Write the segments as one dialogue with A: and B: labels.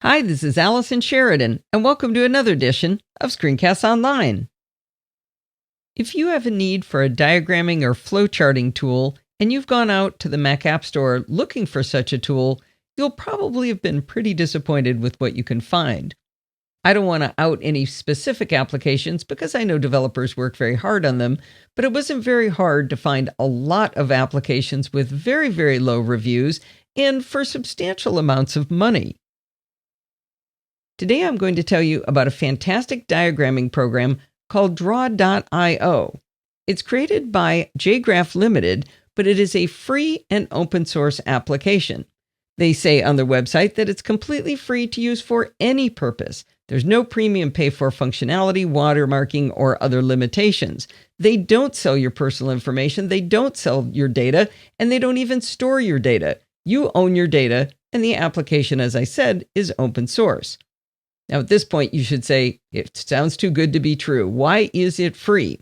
A: Hi, this is Allison Sheridan, and welcome to another edition of Screencasts Online. If you have a need for a diagramming or flowcharting tool, and you've gone out to the Mac App Store looking for such a tool, you'll probably have been pretty disappointed with what you can find. I don't want to out any specific applications because I know developers work very hard on them, but it wasn't very hard to find a lot of applications with very, very low reviews and for substantial amounts of money. Today I'm going to tell you about a fantastic diagramming program called Draw.io. It's created by JGraph Limited, but it is a free and open source application. They say on their website that it's completely free to use for any purpose. There's no premium pay for functionality, watermarking, or other limitations. They don't sell your personal information, they don't sell your data, and they don't even store your data. You own your data, and the application, as I said, is open source. Now, at this point, you should say, it sounds too good to be true. Why is it free?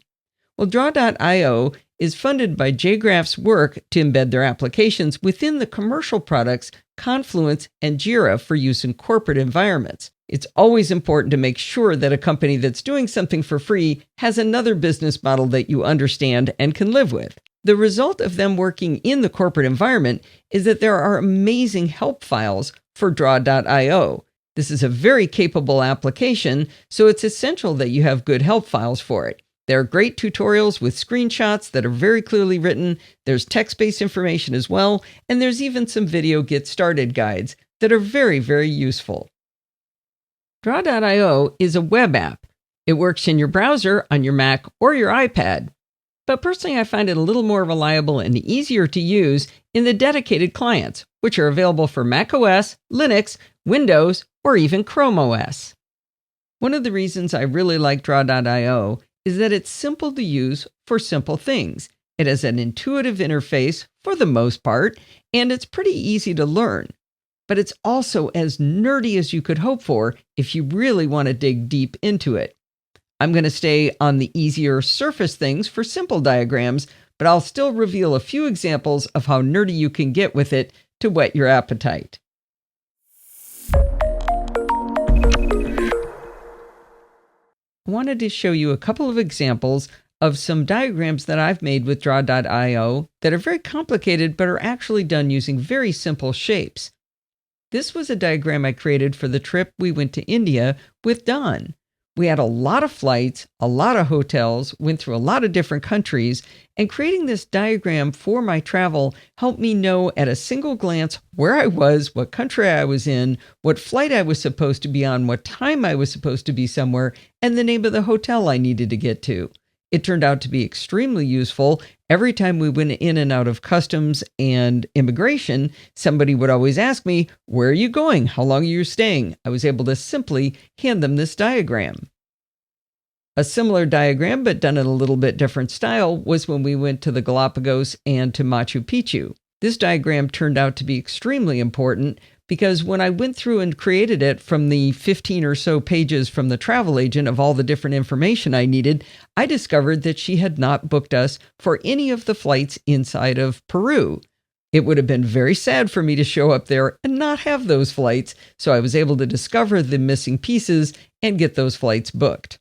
A: Well, Draw.io is funded by JGraph's work to embed their applications within the commercial products Confluence and Jira for use in corporate environments. It's always important to make sure that a company that's doing something for free has another business model that you understand and can live with. The result of them working in the corporate environment is that there are amazing help files for Draw.io. This is a very capable application, so it's essential that you have good help files for it. There are great tutorials with screenshots that are very clearly written, there's text-based information as well, and there's even some video get started guides that are very, very useful. Draw.io is a web app. It works in your browser on your Mac or your iPad. But personally, I find it a little more reliable and easier to use in the dedicated clients, which are available for macOS, Linux, Windows, or even Chrome OS. One of the reasons I really like Draw.io is that it's simple to use for simple things. It has an intuitive interface for the most part, and it's pretty easy to learn. But it's also as nerdy as you could hope for if you really want to dig deep into it. I'm going to stay on the easier surface things for simple diagrams, but I'll still reveal a few examples of how nerdy you can get with it to whet your appetite. I wanted to show you a couple of examples of some diagrams that I've made with Draw.io that are very complicated but are actually done using very simple shapes. This was a diagram I created for the trip we went to India with Don. We had a lot of flights, a lot of hotels, went through a lot of different countries, and creating this diagram for my travel helped me know at a single glance where I was, what country I was in, what flight I was supposed to be on, what time I was supposed to be somewhere, and the name of the hotel I needed to get to. It turned out to be extremely useful. Every time we went in and out of customs and immigration, somebody would always ask me, "Where are you going? How long are you staying?" I was able to simply hand them this diagram. A similar diagram, but done in a little bit different style, was when we went to the Galapagos and to Machu Picchu. This diagram turned out to be extremely important because when I went through and created it from the 15 or so pages from the travel agent of all the different information I needed, I discovered that she had not booked us for any of the flights inside of Peru. It would have been very sad for me to show up there and not have those flights, so I was able to discover the missing pieces and get those flights booked.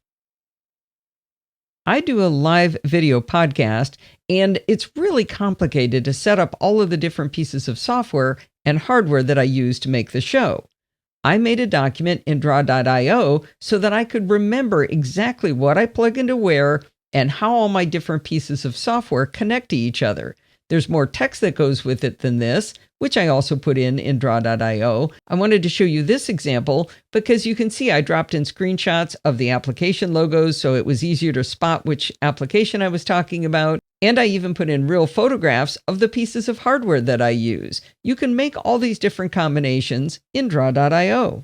A: I do a live video podcast, and it's really complicated to set up all of the different pieces of software and hardware that I use to make the show. I made a document in Draw.io so that I could remember exactly what I plug into where and how all my different pieces of software connect to each other. There's more text that goes with it than this, which I also put in Draw.io. I wanted to show you this example because you can see I dropped in screenshots of the application logos so it was easier to spot which application I was talking about. And I even put in real photographs of the pieces of hardware that I use. You can make all these different combinations in Draw.io.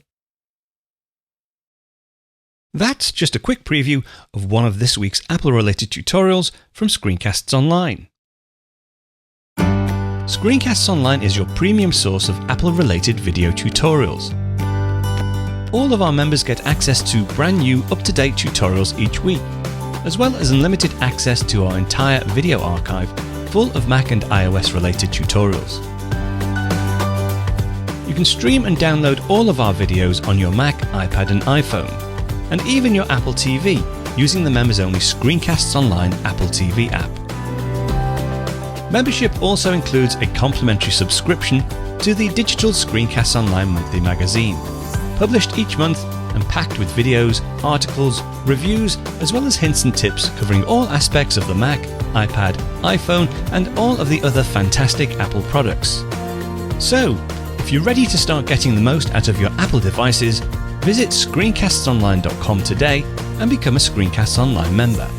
B: That's just a quick preview of one of this week's Apple-related tutorials from Screencasts Online. Screencasts Online is your premium source of Apple-related video tutorials. All of our members get access to brand new, up-to-date tutorials each week, as well as unlimited access to our entire video archive full of Mac and iOS-related tutorials. You can stream and download all of our videos on your Mac, iPad and iPhone, and even your Apple TV using the members-only Screencasts Online Apple TV app. Membership also includes a complimentary subscription to the digital Screencasts Online monthly magazine, published each month and packed with videos, articles, reviews, as well as hints and tips covering all aspects of the Mac, iPad, iPhone, and all of the other fantastic Apple products. So, if you're ready to start getting the most out of your Apple devices, visit screencastsonline.com today and become a Screencasts Online member.